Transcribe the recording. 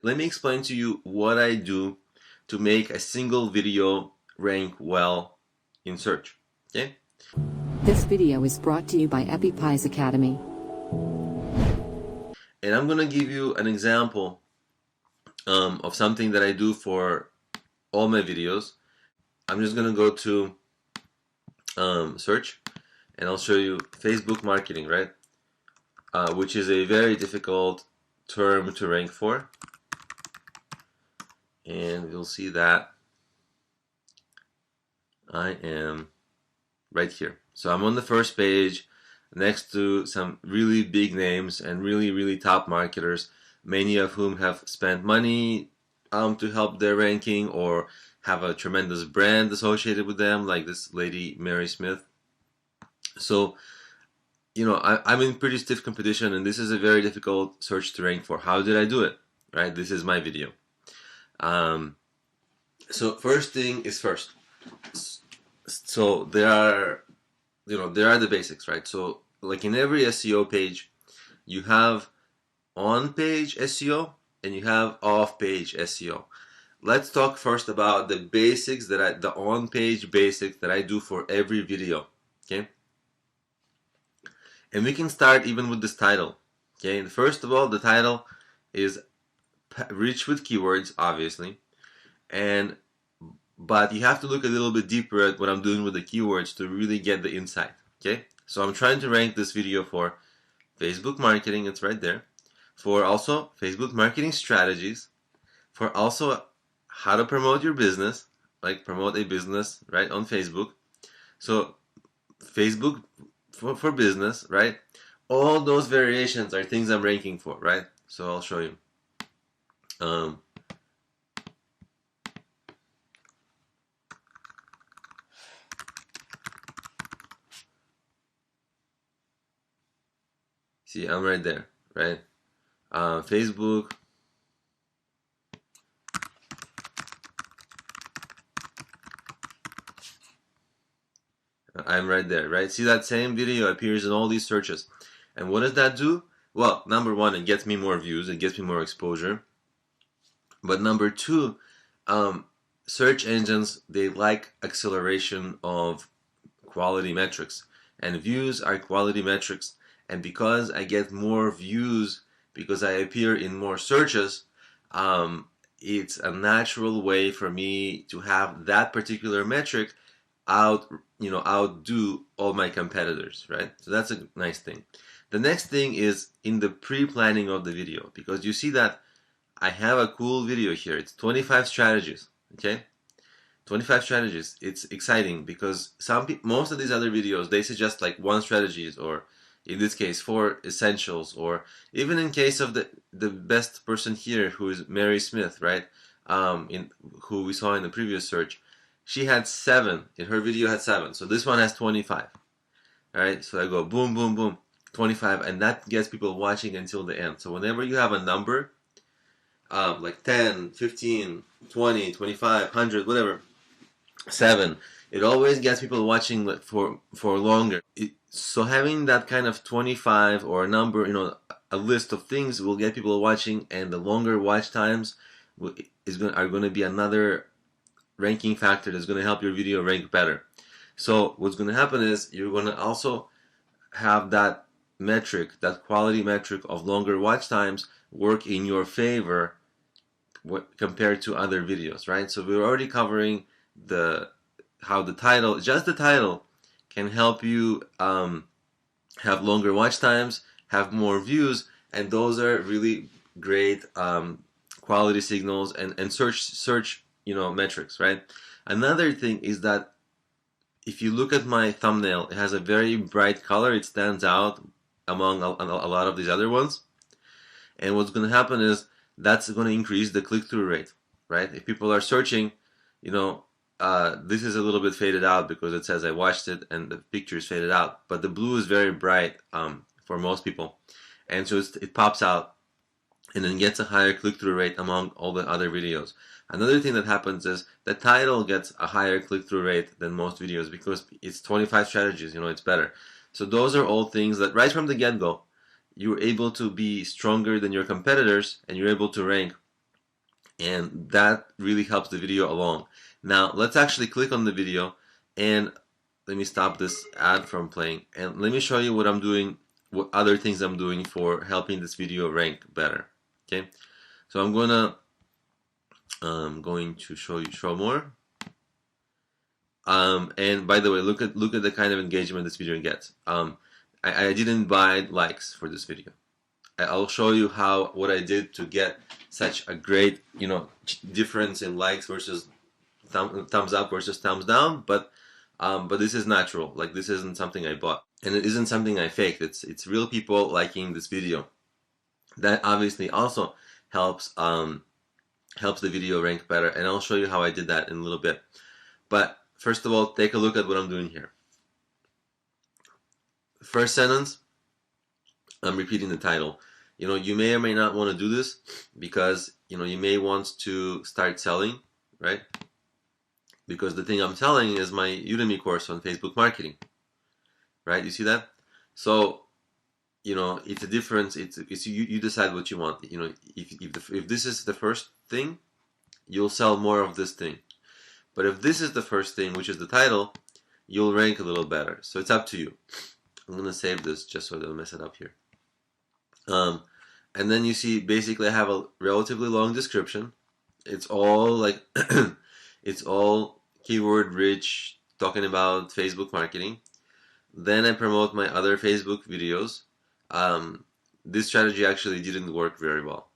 let me explain to you what I do to make a single video rank well in search. Okay? This video is brought to you by EpiPies Academy. And I'm gonna give you an example of something that I do for all my videos. I'm just gonna go to search, and I'll show you Facebook marketing, right? Which is a very difficult term to rank for. And you'll see that I am right here. So I'm on the first page next to some really big names and really top marketers, many of whom have spent money to help their ranking or have a tremendous brand associated with them, like this lady Mary Smith. So you know, I'm in pretty stiff competition, and this is a very difficult search to rank for. How did I do it? Right, this is my video. So first thing is first. So there are the basics, right? So like in every SEO page, you have on-page SEO and you have off-page SEO. Let's talk first about the basics the on-page basics that I do for every video. Okay. And we can start even with this title. Okay, first of all, the title is rich with keywords, obviously, but you have to look a little bit deeper at what I'm doing with the keywords to really get the insight. Okay, so I'm trying to rank this video for Facebook marketing. It's right there. For also Facebook marketing strategies. For also how to promote your business, like promote a business right on Facebook. So Facebook for business, right? All those variations are things I'm ranking for, right? So I'll show you. See, I'm right there, right? Facebook. I'm right there, right? See, that same video appears in all these searches. And what does that do? Well, number one, it gets me more views, it gets me more exposure. But number two, search engines, they like acceleration of quality metrics. And views are quality metrics. And because I get more views, because I appear in more searches, it's a natural way for me to have that particular metric outdo all my competitors, right? So that's a nice thing. The next thing is in the pre-planning of the video, because you see that I have a cool video here. It's 25 strategies, okay? 25 strategies. It's exciting because most of these other videos, they suggest like one strategies, or in this case 4 essentials, or even in case of the best person here, who is Mary Smith, right? Who we saw in the previous search, she had 7. In her video had 7. So this one has 25. All right. So I go boom, boom, boom, 25, and that gets people watching until the end. So whenever you have a number, like 10, 15, 20, 25, 100, whatever, 7, it always gets people watching for longer. So having that kind of 25 or a number, a list of things will get people watching, and the longer watch times are going to be another ranking factor that's going to help your video rank better. So what's going to happen is you're going to also have that metric, that quality metric of longer watch times, work in your favor compared to other videos, right? So we're already covering how the title can help you have longer watch times, have more views, and those are really great quality signals and search metrics, right? Another thing is that if you look at my thumbnail, it has a very bright color. It stands out among a lot of these other ones. And what's going to happen is that's going to increase the click-through rate, right? If people are searching, this is a little bit faded out because it says I watched it and the picture is faded out. But the blue is very bright for most people. And so it pops out and then gets a higher click-through rate among all the other videos. Another thing that happens is the title gets a higher click-through rate than most videos because it's 25 strategies, it's better. So those are all things that right from the get-go, you're able to be stronger than your competitors and you're able to rank and that really helps the video along. Now let's actually click on the video, and let me stop this ad from playing, and let me show you what I'm doing, what other things I'm doing for helping this video rank better. Okay, so I'm going to show more. And by the way, look at the kind of engagement this video gets. I didn't buy likes for this video. I'll show you what I did to get such a great, difference in likes versus thumbs up versus thumbs down. But this is natural. Like, this isn't something I bought, and it isn't something I faked. It's real people liking this video. That obviously also helps the video rank better, and I'll show you how I did that in a little bit. But first of all, take a look at what I'm doing here. First sentence, I'm repeating the title. You may or may not want to do this because, you may want to start selling, right? Because the thing I'm selling is my Udemy course on Facebook marketing, right? You see that? So, it's a difference. It's you decide what you want. If this is the first thing, you'll sell more of this thing. But if this is the first thing, which is the title, you'll rank a little better. So it's up to you. I'm going to save this just so I don't mess it up here. And then you see, basically I have a relatively long description. It's all like, it's all keyword rich, talking about Facebook marketing. Then I promote my other Facebook videos. This strategy actually didn't work very well.